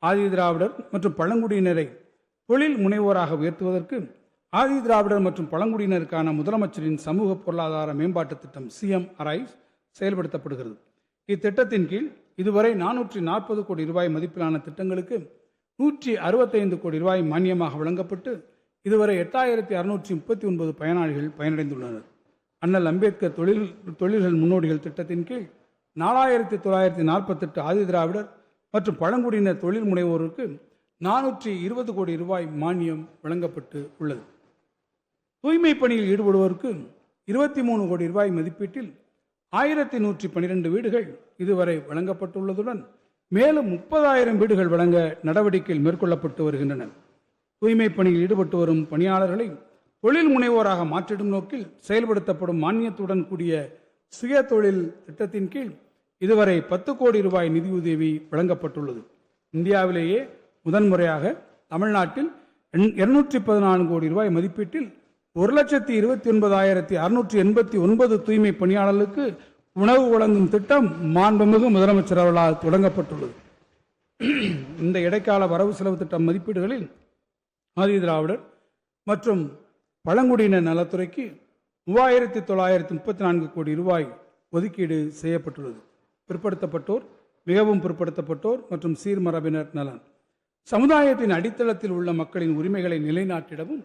ஆதி திராவிடர் மற்றும் பழங்குடியினரை தொழில் முனைவோராக உயர்த்துவதற்கு ஆதி திராவிடர் மற்றும் பழங்குடியினருக்கான முதலமைச்சரின் சமூக பொருளாதார மேம்பாட்டு திட்டம் CM Arise செயல்படுத்தப்படுகிறது. இத்திட்டத்தின் கீழ் இதுவரை 440 கோடி ரூபாய் மதிப்பிலான திட்டங்களுக்கு 165 கோடி ரூபாய் மானியமாக வழங்கப்பட்டு இதுவரை 8639 பயனாளிகள் பயனடைந்துள்ளனர். அண்ணல் அம்பேத்கர் தொழில்கள் முன்னோடிகள் திட்டத்தின் கீழ் 4948 ஆதி திராவிடர் மற்றும் பழங்குடியினர் தொழில் முனைவோருக்கு 420 கோடி ரூபாய் மானியம் வழங்கப்பட்டு உள்ளது. தூய்மை பணியில் ஈடுபடுவோருக்கு 23 கோடி ரூபாய் மதிப்பீட்டில் 1112 வீடுகள் இதுவரை வழங்கப்பட்டுள்ளதுடன் மேலும் 30,000 வீடுகள் வழங்க நடவடிக்கைகள் மேற்கொள்ளப்பட்டு வருகின்றன. தூய்மை பணியில் ஈடுபட்டு வரும் பணியாளர்களை தொழில் முனைவோராக மாற்றிடும் நோக்கில் செயல்படுத்தப்படும் மானியத்துடன் கூடிய சுய தொழில் திட்டத்தின் கீழ் இதுவரை 10 கோடி ரூபாய் நிதியுதவி வழங்கப்பட்டுள்ளது. இந்தியாவிலேயே முதன்முறையாக தமிழ்நாட்டில் 214 கோடி ரூபாய் மதிப்பீட்டில் 1,29,689 தூய்மை பணியாளர்களுக்கு உணவு வழங்கும் திட்டம் மாண்புமிகு முதலமைச்சர் அவர்களால் தொடங்கப்பட்டுள்ளது. இந்த இடைக்கால வரவு செலவு திட்டம் மதிப்பீடுகளில் ஆதி திராவிடர் மற்றும் பழங்குடியினர் நலத்துறைக்கு 3,934 கோடி ரூபாய் ஒதுக்கீடு செய்யப்பட்டுள்ளது. பிற்படுத்தப்பட்டோர், மிகவும் பிற்படுத்தப்பட்டோர் மற்றும் சீர்மரபினர் நலன் சமுதாயத்தின் அடித்தளத்தில் உள்ள மக்களின் உரிமைகளை நிலைநாட்டிடவும்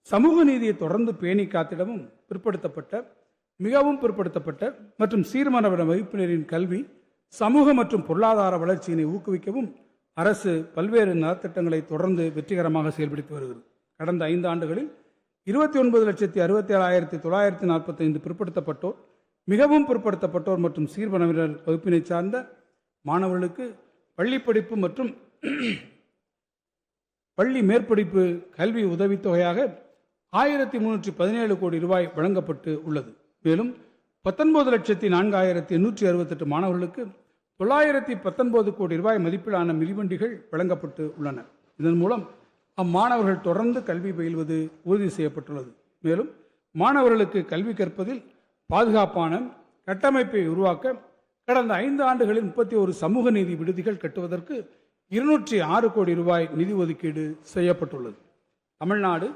சமூக நீதியை தொடர்ந்து பேணி காத்திடவும் பிற்படுத்தப்பட்ட, மிகவும் பிற்படுத்தப்பட்ட மற்றும் சீர்மரபின வகுப்பினரின் கல்வி, சமூக மற்றும் பொருளாதார வளர்ச்சியினை ஊக்குவிக்கவும் அரசு பல்வேறு நலத்திட்டங்களை தொடர்ந்து வெற்றிகரமாக செயல்படுத்தி வருகிறது. கடந்த 5 ஆண்டுகளில் 29,67,945 பிற்படுத்தப்பட்டோர், மிகவும் பிற்படுத்தப்பட்டோர் மற்றும் சீர்மரபினர் வகுப்பினை சார்ந்த மாணவர்களுக்கு பள்ளி படிப்பு மற்றும் பள்ளி மேற்படிப்பு கல்வி உதவித்தொகையாக 1,317 கோடி ரூபாய் வழங்கப்பட்டு உள்ளது. மேலும் 19,04,868 மாணவர்களுக்கு 919 கோடி ரூபாய் மதிப்பிலான மிதிவண்டிகள் வழங்கப்பட்டு உள்ளன. இதன் மூலம் அம்மாணவர்கள் தொடர்ந்து கல்வி பயில்வது உறுதி செய்யப்பட்டுள்ளது. மேலும் மாணவர்களுக்கு கல்வி கற்பதில் பாதுகாப்பான கட்டமைப்பை உருவாக்க கடந்த 5 ஆண்டுகளில் 31 சமூக நீதி விடுதிகள் கட்டுவதற்கு 206 கோடி ரூபாய் நிதி ஒதுக்கீடு செய்யப்பட்டுள்ளது. தமிழ்நாடு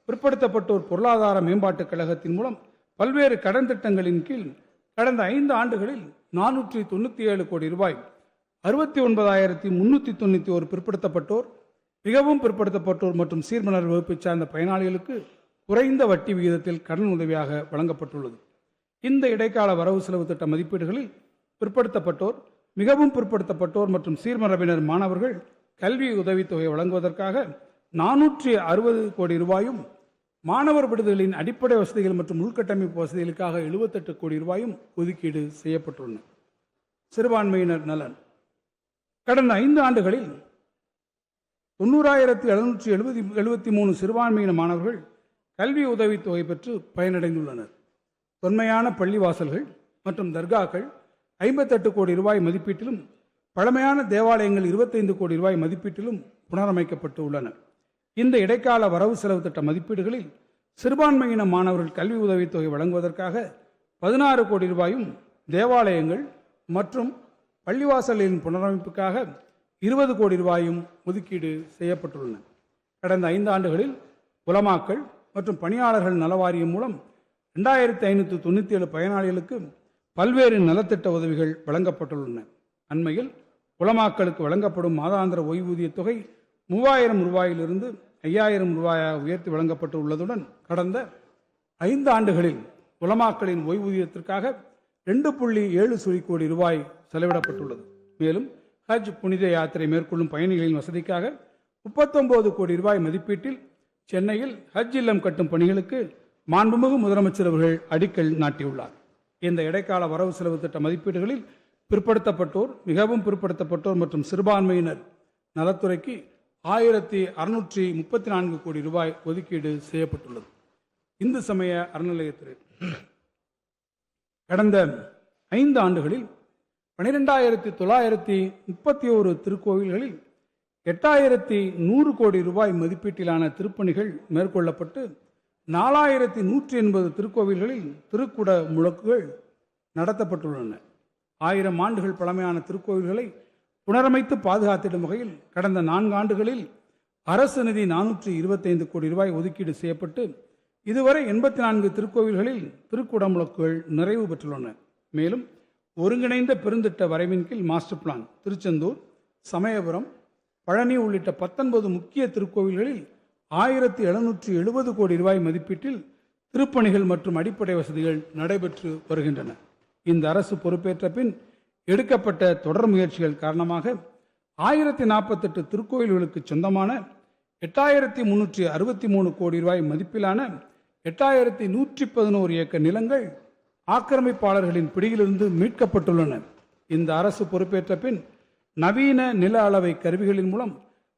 பிற்படுத்தப்பட்டோர் பொருளாதார மேம்பாட்டுக் கழகத்தின் மூலம் பல்வேறு கடன் திட்டங்களின் கீழ் கடந்த 5 ஆண்டுகளில் 497 கோடி ரூபாய் 69,391 பிற்படுத்தப்பட்டோர், மிகவும் பிற்படுத்தப்பட்டோர் மற்றும் சீர்மரபினர் வகுப்பை சார்ந்த பயனாளிகளுக்கு குறைந்த வட்டி விகிதத்தில் கடன் உதவியாக வழங்கப்பட்டுள்ளது. இந்த இடைக்கால வரவு செலவு திட்ட மதிப்பீடுகளில் பிற்படுத்தப்பட்டோர், மிகவும் பிற்படுத்தப்பட்டோர் மற்றும் சீர்மரபினர் மாணவர்கள் கல்வி உதவித்தொகை வழங்குவதற்காக 460 கோடி ரூபாயும், மாணவர் விடுதிகளின் அடிப்படை வசதிகள் மற்றும் உள்கட்டமைப்பு வசதிகளுக்காக 78 கோடி ரூபாயும் ஒதுக்கீடு செய்யப்பட்டுள்ளன. சிறுபான்மையினர் நலன் கடந்த 5 ஆண்டுகளில் 90,773 சிறுபான்மையின மாணவர்கள் கல்வி உதவித்தொகை பெற்று பயனடைந்துள்ளனர். தொன்மையான பள்ளிவாசல்கள் மற்றும் தர்காக்கள் 58 கோடி ரூபாய் மதிப்பீட்டிலும், பழமையான தேவாலயங்கள் 25 கோடி ரூபாய் மதிப்பீட்டிலும் புனரமைக்கப்பட்டு உள்ளன. இந்த இடைக்கால வரவு செலவு திட்ட மதிப்பீடுகளில் சிறுபான்மையின மாணவர்கள் கல்வி உதவித்தொகை வழங்குவதற்காக 16 கோடி ரூபாயும், தேவாலயங்கள் மற்றும் பள்ளிவாசல்களின் புனரமைப்புக்காக 20 கோடி ரூபாயும் ஒதுக்கீடு செய்யப்பட்டுள்ளன. கடந்த 5 ஆண்டுகளில் உலமாக்கள் மற்றும் பணியாளர்கள் நலவாரியம் மூலம் 2,597 பயனாளிகளுக்கு பல்வேறு நலத்திட்ட உதவிகள் வழங்கப்பட்டுள்ளன. அண்மையில் உலமாக்களுக்கு வழங்கப்படும் மாதாந்திர ஓய்வூதிய தொகை 3,000 ரூபாயிலிருந்து 5,000 ரூபாயாக உயர்த்தி வழங்கப்பட்டு உள்ளதுடன் கடந்த 5 ஆண்டுகளில் உலமாக்களின் ஓய்வூதியத்திற்காக 2.7 கோடி ரூபாய் செலவிடப்பட்டுள்ளது. மேலும் ஹஜ் புனித யாத்திரை மேற்கொள்ளும் பயணிகளின் வசதிக்காக 39 கோடி ரூபாய் மதிப்பீட்டில் சென்னையில் ஹஜ் இல்லம் கட்டும் பணிகளுக்கு மாண்புமிகு முதலமைச்சர் அவர்கள் அடிக்கல் நாட்டியுள்ளார். இந்த இடைக்கால வரவு செலவு திட்ட மதிப்பீடுகளில் பிற்படுத்தப்பட்டோர், மிகவும் பிற்படுத்தப்பட்டோர் மற்றும் சிறுபான்மையினர் நலத்துறைக்கு 1,634 கோடி ரூபாய் ஒதுக்கீடு செய்யப்பட்டுள்ளது. இந்து சமய அறநிலையத்துறை கடந்த 5 ஆண்டுகளில் 12,931 திருக்கோவில்களில் 8,100 கோடி ரூபாய் மதிப்பீட்டிலான திருப்பணிகள் மேற்கொள்ளப்பட்டு 4,180 திருக்கோவில்களில் திருக்குட முழக்குகள் நடத்தப்பட்டுள்ளன. 1000 ஆண்டுகள் பழமையான திருக்கோவில்களை புனரமைத்து பாதுகாத்திடும் வகையில் கடந்த 4 ஆண்டுகளில் அரசு நிதி 425 கோடி ரூபாய் ஒதுக்கீடு செய்யப்பட்டு இதுவரை 84 திருக்கோவில்களில் திருக்குடமுழுக்குகள் நிறைவு பெற்றுள்ளன. மேலும் ஒருங்கிணைந்த பெருந்திட்ட வரைவின் கீழ் மாஸ்டர் பிளான் திருச்செந்தூர், சமயபுரம், பழனி உள்ளிட்ட 19 முக்கிய திருக்கோவில்களில் 1770 கோடி ரூபாய் மதிப்பீட்டில் திருப்பணிகள் மற்றும் அடிப்படை வசதிகள் நடைபெற்று வருகின்றன. இந்த அரசு பொறுப்பேற்ற பின் எடுக்கப்பட்ட தொடர் முயற்சிகள் காரணமாக 1048 திருக்கோயில்களுக்கு சொந்தமான 8363 கோடி ரூபாய் மதிப்பிலான 8111 ஏக்கர் நிலங்கள் ஆக்கிரமிப்பாளர்களின் பிடியிலிருந்து மீட்கப்பட்டுள்ளன. இந்த அரசு பொறுப்பேற்ற பின் நவீன நில அளவை கருவிகளின் மூலம்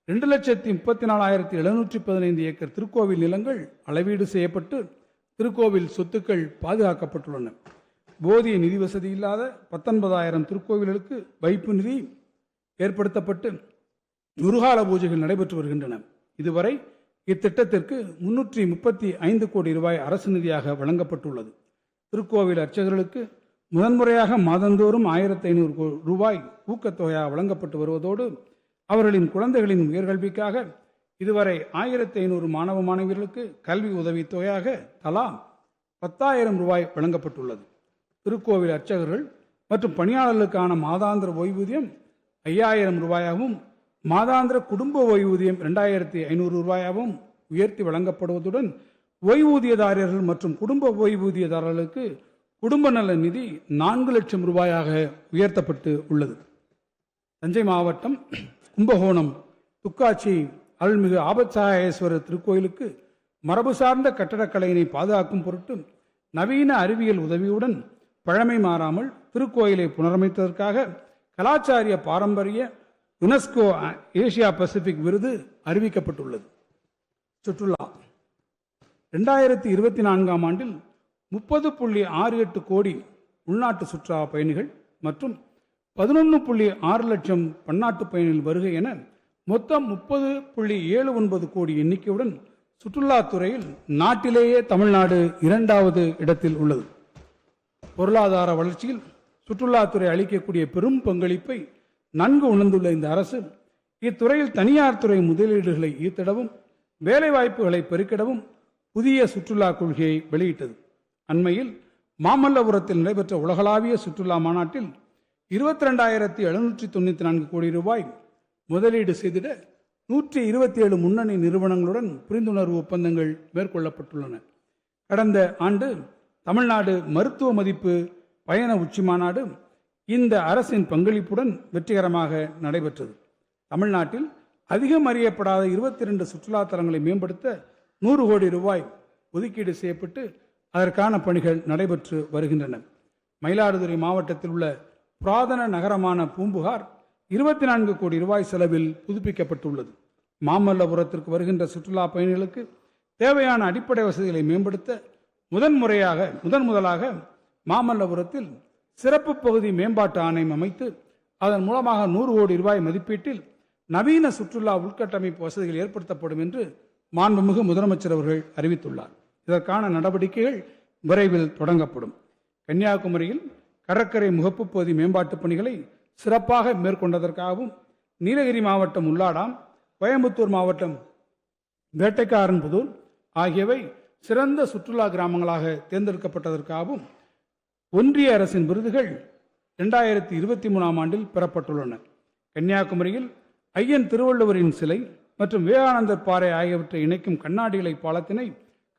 2,34,715 ஏக்கர் திருக்கோவில் நிலங்கள் அளவீடு செய்யப்பட்டு திருக்கோவில் சொத்துக்கள் பாதுகாக்கப்பட்டுள்ளன. போதிய நிதி வசதி இல்லாத 19,000 திருக்கோவில்களுக்கு வைப்பு நிதி ஏற்படுத்தப்பட்டு குருகால பூஜைகள் நடைபெற்று வருகின்றன. இதுவரை இத்திட்டத்திற்கு 335 கோடி ரூபாய் அரசு நிதியாக வழங்கப்பட்டுள்ளது. திருக்கோவில் அர்ச்சகர்களுக்கு முதன்முறையாக மாதந்தோறும் 1,500 ரூபாய் ஊக்கத்தொகையாக வழங்கப்பட்டு வருவதோடு அவர்களின் குழந்தைகளின் உயர்கல்விக்காக இதுவரை 1,500 மாணவ மாணவியர்களுக்கு கல்வி உதவித் தொகையாக தலா 10,000 ரூபாய் வழங்கப்பட்டுள்ளது. திருக்கோவில் அர்ச்சகர்கள் மற்றும் பணியாளர்களுக்கான மாதாந்திர ஓய்வூதியம் 5,000 ரூபாயாகவும் மாதாந்திர குடும்ப ஓய்வூதியம் 2,500 ரூபாயாகவும் உயர்த்தி வழங்கப்படுவதுடன் ஓய்வூதியதாரர்கள் மற்றும் குடும்ப ஓய்வூதியதாரர்களுக்கு குடும்ப நல நிதி 4 லட்சம் ரூபாயாக உயர்த்தப்பட்டு உள்ளது. தஞ்சை மாவட்டம் கும்பகோணம் துக்காட்சி அருள்மிகு ஆபத்சகாயேஸ்வரர் திருக்கோயிலுக்கு மரபு சார்ந்த கட்டடக்கலையினை பாதுகாக்கும் பொருட்டு நவீன அறிவியல் உதவியுடன் பழமை மாறாமல் திருக்கோயிலை புனரமைத்ததற்காக கலாச்சாரிய பாரம்பரிய யுனெஸ்கோ ஏசியா பசிபிக் விருது அறிவிக்கப்பட்டுள்ளது. சுற்றுலா 2024 ஆண்டில் 30.68 கோடி உள்நாட்டு சுற்றுலா பயணிகள் மற்றும் 11.6 லட்சம் பன்னாட்டு பயணிகள் வருகை என மொத்தம் 30.79 கோடி எண்ணிக்கையுடன் சுற்றுலாத்துறையில் நாட்டிலேயே தமிழ்நாடு 2வது இடத்தில் உள்ளது. பொருளாதார வளர்ச்சியில் சுற்றுலாத்துறை அளிக்கக்கூடிய பெரும் பங்களிப்பை நன்கு உணர்ந்துள்ள இந்த அரசு இத்துறையில் தனியார் துறை முதலீடுகளை ஈர்த்திடவும் வேலைவாய்ப்புகளை பெருக்கிடவும் புதிய சுற்றுலா கொள்கையை வெளியிட்டது. அண்மையில் மாமல்லபுரத்தில் நடைபெற்ற உலகளாவிய சுற்றுலா மாநாட்டில் 22,794 கோடி ரூபாய் முதலீடு செய்திட 127 முன்னணி நிறுவனங்களுடன் புரிந்துணர்வு ஒப்பந்தங்கள் மேற்கொள்ளப்பட்டுள்ளன. கடந்த ஆண்டு தமிழ்நாடு மருத்துவ மதிப்பு பயண உச்சி மாநாடு இந்த அரசின் பங்களிப்புடன் வெற்றிகரமாக நடைபெற்றது. தமிழ்நாட்டில் அதிகம் அறியப்படாத 22 சுற்றுலா தலங்களை மேம்படுத்த 100 கோடி ரூபாய் ஒதுக்கீடு செய்யப்பட்டு அதற்கான பணிகள் நடைபெற்று வருகின்றன. மயிலாடுதுறை மாவட்டத்தில் உள்ள புராதன நகரமான பூம்புகார் 24 கோடி ரூபாய் செலவில் புதுப்பிக்கப்பட்டுள்ளது. மாமல்லபுரத்திற்கு வருகின்ற சுற்றுலா பயணிகளுக்கு தேவையான அடிப்படை வசதிகளை மேம்படுத்த முதன் முதலாக மாமல்லபுரத்தில் சிறப்பு பகுதி மேம்பாட்டு ஆணையம் அமைத்து அதன் மூலமாக 100 கோடி ரூபாய் மதிப்பீட்டில் நவீன சுற்றுலா உள்கட்டமைப்பு வசதிகள் ஏற்படுத்தப்படும் என்று மாண்புமிகு முதலமைச்சர் அவர்கள் அறிவித்துள்ளார். இதற்கான நடவடிக்கைகள் விரைவில் தொடங்கப்படும். கன்னியாகுமரியில் கடற்கரை முகப்பு பகுதி மேம்பாட்டு பணிகளை சிறப்பாக மேற்கொண்டதற்காகவும் நீலகிரி மாவட்டம் உள்ளாடாம், கோயம்புத்தூர் மாவட்டம் வேட்டைக்காரன்புதூர் ஆகியவை சிறந்த சுற்றுலா கிராமங்களாக தேர்ந்தெடுக்கப்பட்டதற்காகவும் ஒன்றிய அரசின் விருதுகள் 2023 ஆண்டில் பெறப்பட்டுள்ளன. கன்னியாகுமரியில் ஐயன் திருவள்ளுவரின் சிலை மற்றும் விவேகானந்தர் பாறை ஆகியவற்றை இணைக்கும் கண்ணாடி இலை பாலத்தினை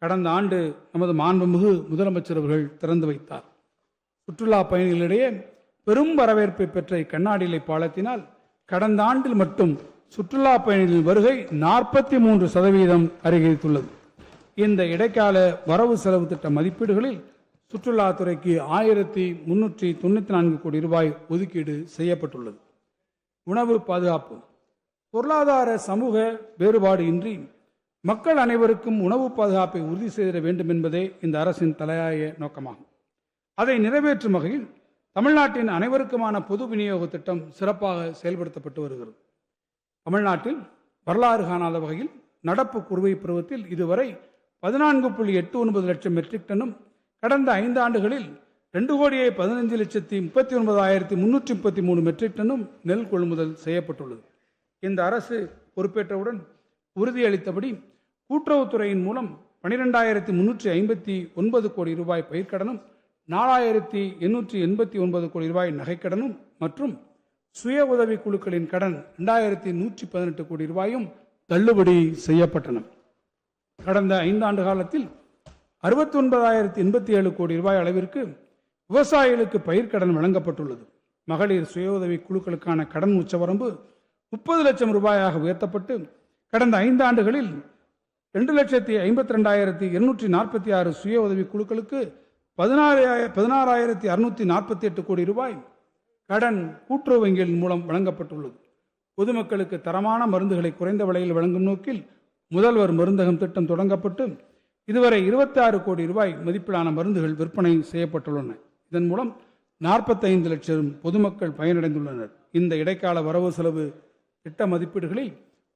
கடந்த ஆண்டு நமது மாண்புமிகு முதலமைச்சர் அவர்கள் திறந்து வைத்தார். சுற்றுலா பயணிகளிடையே பெரும் வரவேற்பை பெற்ற இக்கண்ணாடி இலை பாலத்தினால் கடந்த ஆண்டில் மட்டும் சுற்றுலா பயணிகளின் வருகை 43% அதிகரித்துள்ளது. இந்த இடைக்கால வரவு செலவு திட்ட மதிப்பீடுகளில் சுற்றுலாத்துறைக்கு 1,394 கோடி ரூபாய் ஒதுக்கீடு செய்யப்பட்டுள்ளது. உணவு பாதுகாப்பு பொருளாதார சமூக வேறுபாடு இன்றி மக்கள் அனைவருக்கும் உணவு பாதுகாப்பை உறுதி செய்திட வேண்டும் என்பதே இந்த அரசின் தலையாய நோக்கமாகும். அதை நிறைவேற்றும் வகையில் தமிழ்நாட்டின் அனைவருக்குமான பொது விநியோக திட்டம் சிறப்பாக செயல்படுத்தப்பட்டு வருகிறது. தமிழ்நாட்டில் வரலாறு காணாத வகையில் நடப்பு குறுவை பருவத்தில் இதுவரை 14.89 லட்சம் மெட்ரிக் டன்னும் கடந்த 5 ஆண்டுகளில் 2,15,39,333 மெட்ரிக் டன்னும் நெல் கொள்முதல் செய்யப்பட்டுள்ளது. இந்த அரசு பொறுப்பேற்றவுடன் உறுதியளித்தபடி கூட்டுறவுத்துறையின் மூலம் 12,359 கோடி ரூபாய் பயிர்க்கடனும் 4,889 கோடி ரூபாய் நகைக்கடனும் மற்றும் சுய உதவி குழுக்களின் கடன் 2,118 கோடி ரூபாயும் தள்ளுபடி செய்யப்பட்டன. கடந்த 5 ஆண்டு காலத்தில் 69,087 கோடி ரூபாய் அளவிற்கு விவசாயிகளுக்கு பயிர்க்கடன் வழங்கப்பட்டுள்ளது. மகளிர் சுய உதவி குழுக்களுக்கான கடன் உச்சவரம்பு 30 லட்சம் ரூபாயாக உயர்த்தப்பட்டு கடந்த 5 ஆண்டுகளில் 2,52,246 சுய உதவி குழுக்களுக்கு 16,648 கோடி ரூபாய் கடன் கூட்டுறவு வங்கிகள் மூலம் வழங்கப்பட்டுள்ளது. பொதுமக்களுக்கு தரமான மருந்துகளை குறைந்த விலையில் வழங்கும் நோக்கில் முதல்வர் மருந்தகம் திட்டம் தொடங்கப்பட்டு இதுவரை 26 கோடி ரூபாய் மதிப்பிலான மருந்துகள் விற்பனை செய்யப்பட்டுள்ளன. இதன் மூலம் 45 லட்சம் பொதுமக்கள் பயனடைந்துள்ளனர். இந்த இடைக்கால வரவு செலவு திட்ட மதிப்பீடுகளில்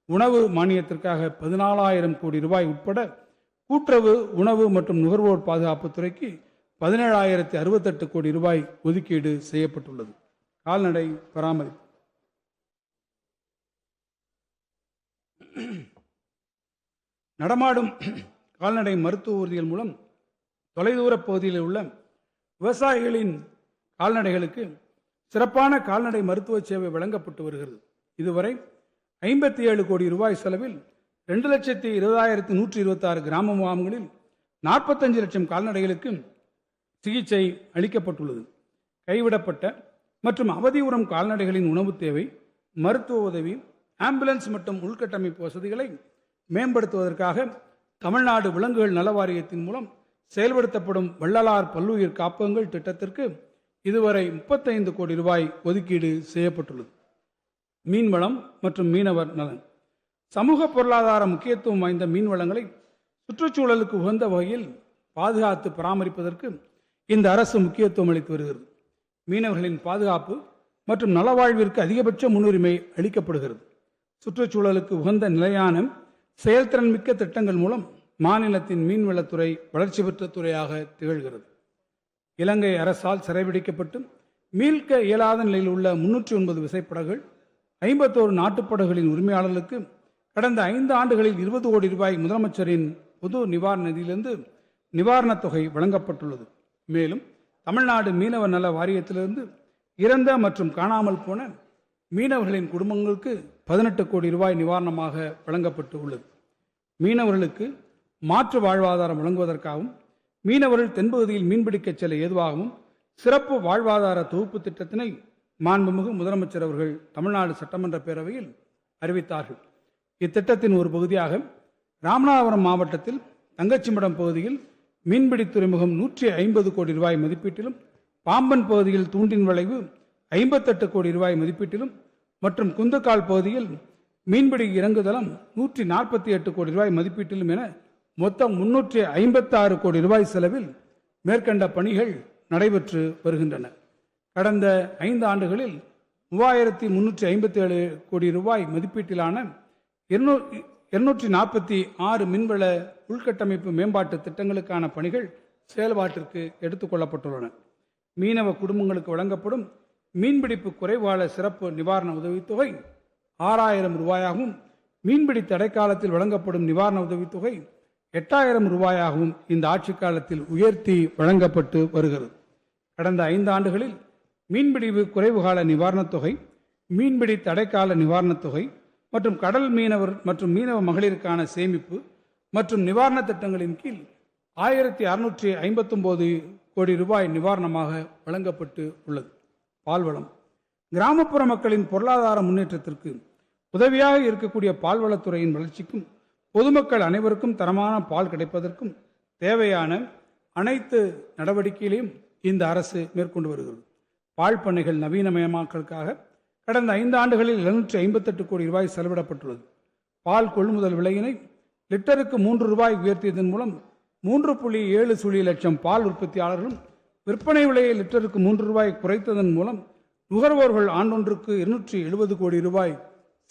உணவு மானியத்திற்காக 14,000 கோடி ரூபாய் உட்பட கூட்டுறவு உணவு மற்றும் நுகர்வோர் பாதுகாப்பு துறைக்கு 17,068 கோடி ரூபாய் ஒதுக்கீடு செய்யப்பட்டுள்ளது. கால்நடை பராமரிப்பு நடமாடும் கால்நடை மருத்துவ ஊர்திகள் மூலம் தொலைதூர பகுதியில் உள்ள விவசாயிகளின் கால்நடைகளுக்கு சிறப்பான கால்நடை மருத்துவ சேவை வழங்கப்பட்டு வருகிறது. இதுவரை 57 கோடி ரூபாய் செலவில் 2,20,126 கிராம முகாம்களில் 45 லட்சம் கால்நடைகளுக்கு சிகிச்சை அளிக்கப்பட்டுள்ளது. கைவிடப்பட்ட மற்றும் அவதியுறும் கால்நடைகளின் உணவு தேவை, மருத்துவ உதவி, ஆம்புலன்ஸ் மற்றும் உள்கட்டமைப்பு வசதிகளை மேம்படுத்துவதற்காக தமிழ்நாடு விலங்குகள் நல வாரியத்தின் மூலம் செயல்படுத்தப்படும் வள்ளலார் பல்லுயிர் காப்பகங்கள் திட்டத்திற்கு இதுவரை 35 கோடி ரூபாய் ஒதுக்கீடு செய்யப்பட்டுள்ளது. மீன்வளம் மற்றும் மீனவர் நலன் சமூக பொருளாதார முக்கியத்துவம் வாய்ந்த மீன் வளங்களை சுற்றுச்சூழலுக்கு உகந்த வகையில் பாதுகாத்து பராமரிப்பதற்கு இந்த அரசு முக்கியத்துவம் அளித்து வருகிறது. மீனவர்களின் பாதுகாப்பு மற்றும் நலவாழ்விற்கு அதிகபட்ச முன்னுரிமை அளிக்கப்படுகிறது. சுற்றுச்சூழலுக்கு உகந்த நிலையான செயல்திறன் மிக்க திட்டங்கள் மூலம் மாநிலத்தின் மீன்வளத்துறை வளர்ச்சி பெற்ற துறையாக திகழ்கிறது. இலங்கை அரசால் சிறைபிடிக்கப்பட்டு மீட்க இயலாத நிலையில் உள்ள 309 விசைப்படகுகள் 51 நாட்டுப்படகுகளின் உரிமையாளர்களுக்கு கடந்த 5 ஆண்டுகளில் 20 கோடி ரூபாய் முதலமைச்சரின் பொது நிவாரண நிதியிலிருந்து நிவாரணத் தொகை வழங்கப்பட்டுள்ளது. மேலும் தமிழ்நாடு மீனவ நல வாரியத்திலிருந்து இறந்த மற்றும் காணாமல் போன மீனவர்களின் குடும்பங்களுக்கு 18 கோடி ரூபாய் நிவாரணமாக வழங்கப்பட்டு உள்ளது. மீனவர்களுக்கு மாற்று வாழ்வாதாரம் வழங்குவதற்காகவும் மீனவர்கள் தென்பகுதியில் மீன்பிடிக்க செல்ல ஏதுவாகவும் சிறப்பு வாழ்வாதார தொகுப்பு திட்டத்தினை மாண்புமிகு முதலமைச்சர் அவர்கள் தமிழ்நாடு சட்டமன்ற பேரவையில் அறிவித்தார்கள். இத்திட்டத்தின் ஒரு பகுதியாக ராமநாதபுரம் மாவட்டத்தில் தங்கச்சிமடம் பகுதியில் மீன்பிடி துறைமுகம் 150 கோடி ரூபாய் மதிப்பீட்டிலும், பாம்பன் பகுதியில் தூண்டின் விளைவு 58 கோடி ரூபாய் மதிப்பீட்டிலும் மற்றும் குந்துக்கால் பகுதியில் மீன்பிடி இறங்குதளம் 148 கோடி ரூபாய் மதிப்பீட்டிலும் என மொத்தம் 356 கோடி ரூபாய் செலவில் மேற்கண்ட பணிகள் நடைபெற்று வருகின்றன. கடந்த 5 ஆண்டுகளில் 3,357 கோடி ரூபாய் மதிப்பீட்டிலான 246 மின்வள உள்கட்டமைப்பு மேம்பாட்டு திட்டங்களுக்கான பணிகள் செயல்பாட்டிற்கு எடுத்துக் கொள்ளப்பட்டுள்ளன. மீனவ குடும்பங்களுக்கு வழங்கப்படும் மீன்பிடிப்பு குறைவாள சிறப்பு நிவாரண உதவித்தொகை 6,000 ரூபாயாகவும், மீன்பிடி தடைக்காலத்தில் வழங்கப்படும் நிவாரண உதவித்தொகை 8,000 ரூபாயாகவும் இந்த ஆட்சி காலத்தில் உயர்த்தி வழங்கப்பட்டு வருகிறது. கடந்த 5 ஆண்டுகளில் மீன்பிடிவு குறைவுகால நிவாரணத் தொகை, மீன்பிடி தடைக்கால நிவாரணத் தொகை மற்றும் கடல் மீனவர் மற்றும் மீனவ மகளிருக்கான சேமிப்பு மற்றும் நிவாரண திட்டங்களின் கீழ் 1,659 கோடி ரூபாய் நிவாரணமாக வழங்கப்பட்டு உள்ளது. பால்வளம் கிராமப்புற மக்களின் பொருளாதார முன்னேற்றத்திற்கு உதவியாக இருக்கக்கூடிய பால்வளத்துறையின் வளர்ச்சிக்கும் பொதுமக்கள் அனைவருக்கும் தரமான பால் கிடைப்பதற்கும் தேவையான அனைத்து நடவடிக்கைகளையும் இந்த அரசு மேற்கொண்டு வருகிறது. பால் பண்ணைகள் நவீனமயமாக்கலுக்காக கடந்த 5 ஆண்டுகளில் 758 கோடி ரூபாய் செலவிடப்பட்டுள்ளது. பால் கொள்முதல் விலையினை லிட்டருக்கு 3 ரூபாய் உயர்த்தியதன் மூலம் 3.7 லட்சம் பால் உற்பத்தியாளர்களும், விற்பனை விலையை லிட்டருக்கு 3 ரூபாய் குறைத்ததன் மூலம் நுகர்வோர்கள் ஆண்டொன்றுக்கு 270 கோடி ரூபாய்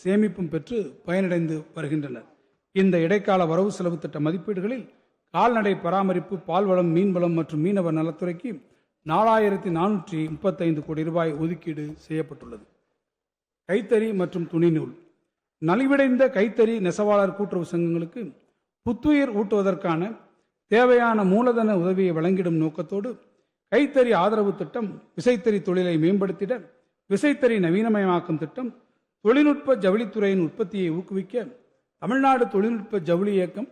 சேமிப்பும் பெற்று பயனடைந்து வருகின்றனர். இந்த இடைக்கால வரவு செலவு திட்ட மதிப்பீடுகளில் கால்நடை பராமரிப்பு, பால்வளம், மீன்வளம் மற்றும் மீனவர் நலத்துறைக்கு 4435 கோடி ரூபாய் ஒதுக்கீடு செய்யப்பட்டுள்ளது. கைத்தறி மற்றும் துணிநூல். நலிவடைந்த கைத்தறி நெசவாளர் கூட்டுறவு சங்கங்களுக்கு புத்துயிர் ஊட்டுவதற்கான தேவையான மூலதன உதவியை வழங்கிடும் நோக்கத்தோடு கைத்தறி ஆதரவு திட்டம், விசைத்தறி தொழிலை மேம்படுத்திட விசைத்தறி நவீனமயமாக்கும் திட்டம், தொழில்நுட்ப ஜவுளித்துறையின் உற்பத்தியை ஊக்குவிக்க தமிழ்நாடு தொழில்நுட்ப ஜவுளி இயக்கம்,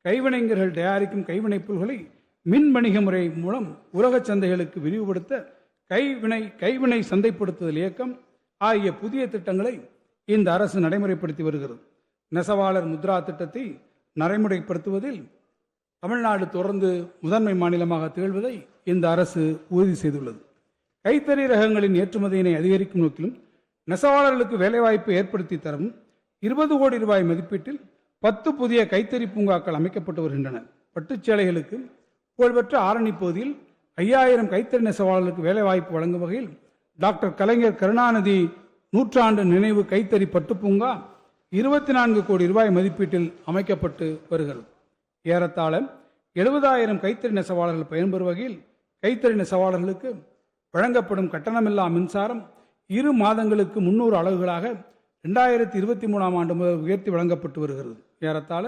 கைவினைஞர்கள் தயாரிக்கும் கைவினைப் பொருட்களை மின் வணிக முறை மூலம் உலக சந்தைகளுக்கு விரிவுபடுத்த கைவினை சந்தைப்படுத்துதல் இயக்கம் ஆகிய புதிய திட்டங்களை இந்த அரசு நடைமுறைப்படுத்தி வருகிறது. நெசவாளர் முத்ரா திட்டத்தை நடைமுறைப்படுத்துவதில் தமிழ்நாடு தொடர்ந்து முதன்மை மாநிலமாக திகழ்வதை இந்த அரசு உறுதி செய்துள்ளது. கைத்தறி ரகங்களின் ஏற்றுமதியினை அதிகரிக்கும் நோக்கிலும் நெசவாளர்களுக்கு வேலைவாய்ப்பு ஏற்படுத்தி தரவும் 20 கோடி ரூபாய் மதிப்பீட்டில் 10 புதிய கைத்தறி பூங்காக்கள் அமைக்கப்பட்டு வருகின்றன. பட்டுச்சேலைகளுக்கு புகழ்பெற்ற ஆரணி பகுதியில் 5000 கைத்தறி நெசவாளர்களுக்கு வேலைவாய்ப்பு வழங்கும் வகையில் டாக்டர் கலைஞர் கருணாநிதி நூற்றாண்டு நினைவு கைத்தறி பட்டுப்பூங்கா 24 கோடி ரூபாய் மதிப்பீட்டில் அமைக்கப்பட்டு வருகிறது. ஏறத்தாழ 70,000 கைத்தறி நெசவாளர்கள் பயன்பெறும் வகையில் கைத்தறி நெசவாளர்களுக்கு வழங்கப்படும் கட்டணமில்லா மின்சாரம் 2 மாதங்களுக்கு 300 அலகுகளாக 2023ஆம் ஆண்டு முதல் உயர்த்தி வழங்கப்பட்டு வருகிறது. ஏறத்தாழ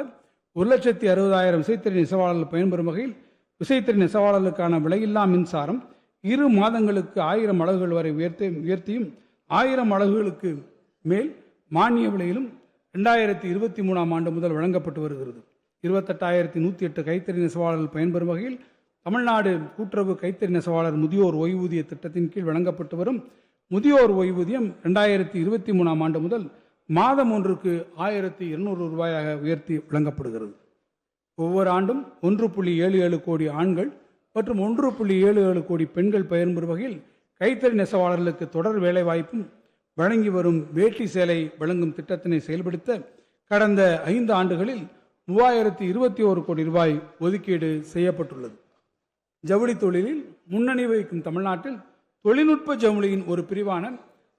1,60,000 விசைத்தறி நெசவாளர்கள் பயன்பெறும் வகையில் விசைத்தறி நெசவாளர்களுக்கான விலையில்லா மின்சாரம் 2 மாதங்களுக்கு 1000 அலகுகள் வரை உயர்த்தியும் 1000 அலகுகளுக்கு மேல் மானிய விலையிலும் 2023ஆம் ஆண்டு முதல் வழங்கப்பட்டு வருகிறது. 28,108 கைத்தறி நெசவாளர்கள் பயன்பெறும் வகையில் தமிழ்நாடு கூட்டுறவு கைத்தறி நெசவாளர் முதியோர் ஓய்வூதிய திட்டத்தின் கீழ் வழங்கப்பட்டு வரும் முதியோர் ஓய்வூதியம் 2023ஆம் ஆண்டு முதல் மாதம் ஒன்றுக்கு 1,200 ரூபாயாக உயர்த்தி வழங்கப்படுகிறது. ஒவ்வொரு ஆண்டும் 1.77 கோடி ஆண்கள் மற்றும் 1.77 கோடி பெண்கள் பயன்பெறும் வகையில் கைத்தறி நெசவாளர்களுக்கு தொடர் வேலைவாய்ப்பும் வழங்கி வரும் வேட்டி சேலை வழங்கும் திட்டத்தினை செயல்படுத்த கடந்த 5 ஆண்டுகளில் 3021 கோடி ரூபாய் ஒதுக்கீடு செய்யப்பட்டுள்ளது. ஜவுளி தொழிலில் முன்னணி வகிக்கும் தமிழ்நாட்டில் தொழில்நுட்ப ஜவுளியின் ஒரு பிரிவான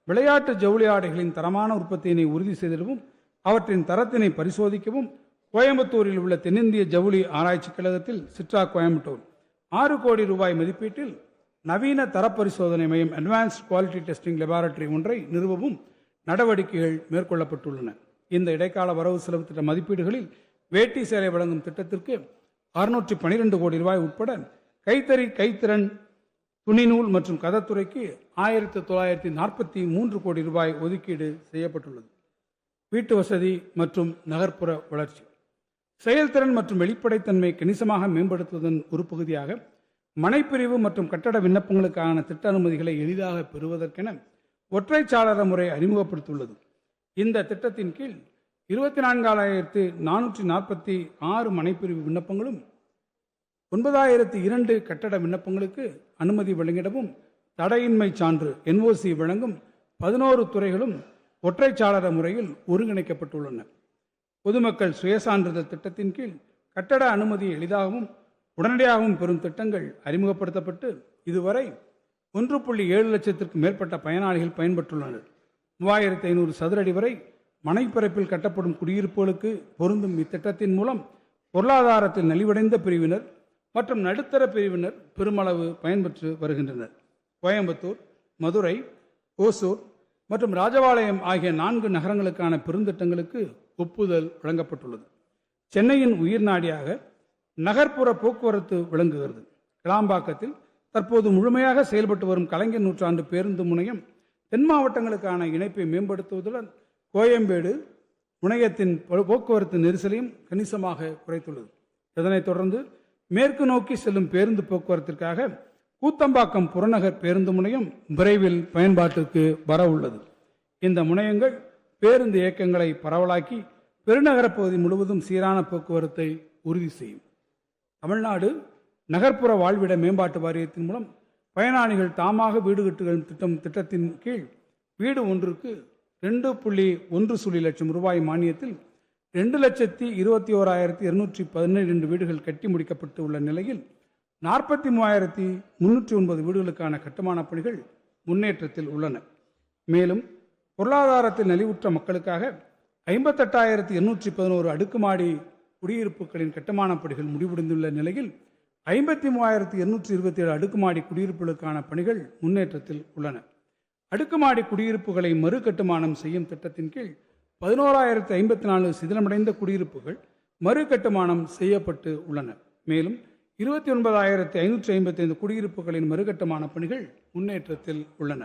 விளையாட்டு ஜவுளி ஆடைகளின் தரமான உற்பத்தியினை உறுதி செய்திடவும் அவற்றின் தரத்தினை பரிசோதிக்கவும் கோயம்புத்தூரில் உள்ள தென்னிந்திய ஜவுளி ஆராய்ச்சி கழகத்தில் சிட்ரா கோயம்புத்தூர் 6 கோடி ரூபாய் மதிப்பீட்டில் நவீன தரப்பரிசோதனை மையம் அட்வான்ஸ்ட் குவாலிட்டி டெஸ்டிங் லெபார்டரி ஒன்றை நிறுவவும் நடவடிக்கைகள் மேற்கொள்ளப்பட்டுள்ளன. இந்த இடைக்கால வரவு செலவு திட்ட மதிப்பீடுகளில் வேட்டி சேலை வழங்கும் திட்டத்திற்கு 612 கோடி ரூபாய் உட்பட கைத்தறி, கைத்திறன், துணிநூல் மற்றும் கதத்துறைக்கு 1943 கோடி ரூபாய் ஒதுக்கீடு செய்யப்பட்டுள்ளது. வீட்டு வசதி மற்றும் நகர்ப்புற வளர்ச்சி. செயல்திறன் மற்றும் வெளிப்படைத்தன்மை கணிசமாக மேம்படுத்துவதன் ஒரு பகுதியாக மனைப்பிரிவு மற்றும் கட்டட விண்ணப்பங்களுக்கான திட்ட அனுமதிகளை எளிதாக பெறுவதற்கென ஒற்றைச்சாளர முறை அறிமுகப்படுத்தியுள்ளது. இந்த திட்டத்தின் கீழ் 24,446 மனைப்பிரிவு விண்ணப்பங்களும் 9,002 கட்டட விண்ணப்பங்களுக்கு அனுமதி வழங்கிடவும் தடையின்மை சான்று NOC வழங்கும் 11 துறைகளும் ஒற்றைச்சாளர முறையில் ஒருங்கிணைக்கப்பட்டுள்ளன. பொதுமக்கள் சுயசான்றிதழ் திட்டத்தின் கீழ் கட்டட அனுமதியை எளிதாகவும் உடனடியாகவும் பெறும் திட்டங்கள் அறிமுகப்படுத்தப்பட்டு இதுவரை 1.7 லட்சத்திற்கும் மேற்பட்ட பயனாளிகள் பயன்பெற்றுள்ளனர். 3,500 சதுர அடி வரை மனைப்பரப்பில் கட்டப்படும் குடியிருப்புகளுக்கு பொருந்தும் இத்திட்டத்தின் மூலம் பொருளாதாரத்தில் நலிவடைந்த பிரிவினர் மற்றும் நடுத்தர பிரிவினர் பெருமளவு பயன்பெற்று வருகின்றனர். கோயம்புத்தூர், மதுரை, ஓசூர் மற்றும் ராஜபாளையம் ஆகிய 4 நகரங்களுக்கான பெருந்திட்டங்களுக்கு ஒப்புதல் வழங்கப்பட்டுள்ளது. சென்னையின் உயிர் நாடியாக நகர்ப்புற போக்குவரத்து விளங்குகிறது. கிளாம்பாக்கத்தில் தற்போது முழுமையாக செயல்பட்டு வரும் கலைஞர் நூற்றாண்டு பேருந்து முனையம் தென் மாவட்டங்களுக்கான இணைப்பை மேம்படுத்துவதுடன் கோயம்பேடு முனையத்தின் போக்குவரத்து நெரிசலையும் கணிசமாக குறைத்துள்ளது. இதனைத் தொடர்ந்து மேற்கு நோக்கி செல்லும் பேருந்து போக்குவரத்திற்காக கூத்தம்பாக்கம் புறநகர் பேருந்து முனையம் விரைவில் பயன்பாட்டிற்கு வர உள்ளது. இந்த முனையங்கள் பேருந்து இயக்கங்களை பரவலாக்கி பெருநகர பகுதி முழுவதும் சீரான போக்குவரத்தை உறுதி செய்யும். தமிழ்நாடு நகர்ப்புற வாழ்விட மேம்பாட்டு வாரியத்தின் மூலம் பயனாளிகள் தாமாக வீடு கட்டுகள் திட்டத்தின் கீழ் வீடு ஒன்றுக்கு 2.1 லட்சம் ரூபாய் மானியத்தில் 2,21,212 வீடுகள் கட்டி முடிக்கப்பட்டு உள்ள நிலையில் 43,309 வீடுகளுக்கான கட்டுமானப் பணிகள் முன்னேற்றத்தில் உள்ளன. மேலும் பொருளாதாரத்தில் நலிவுற்ற மக்களுக்காக 58,811 அடுக்குமாடி குடியிருப்புகளின் கட்டுமானப் பணிகள் முடிவடைந்துள்ள நிலையில் 53,827 அடுக்குமாடி குடியிருப்புகளுக்கான பணிகள் முன்னேற்றத்தில் உள்ளன. அடுக்குமாடி குடியிருப்புகளை மறுகட்டுமானம் செய்யும் திட்டத்தின் கீழ் 11,054 சிதிலமடைந்த குடியிருப்புகள் மறுகட்டுமானம் செய்யப்பட்டு உள்ளன. மேலும் 29,555 குடியிருப்புகளின் மறுகட்டுமான பணிகள் முன்னேற்றத்தில் உள்ளன.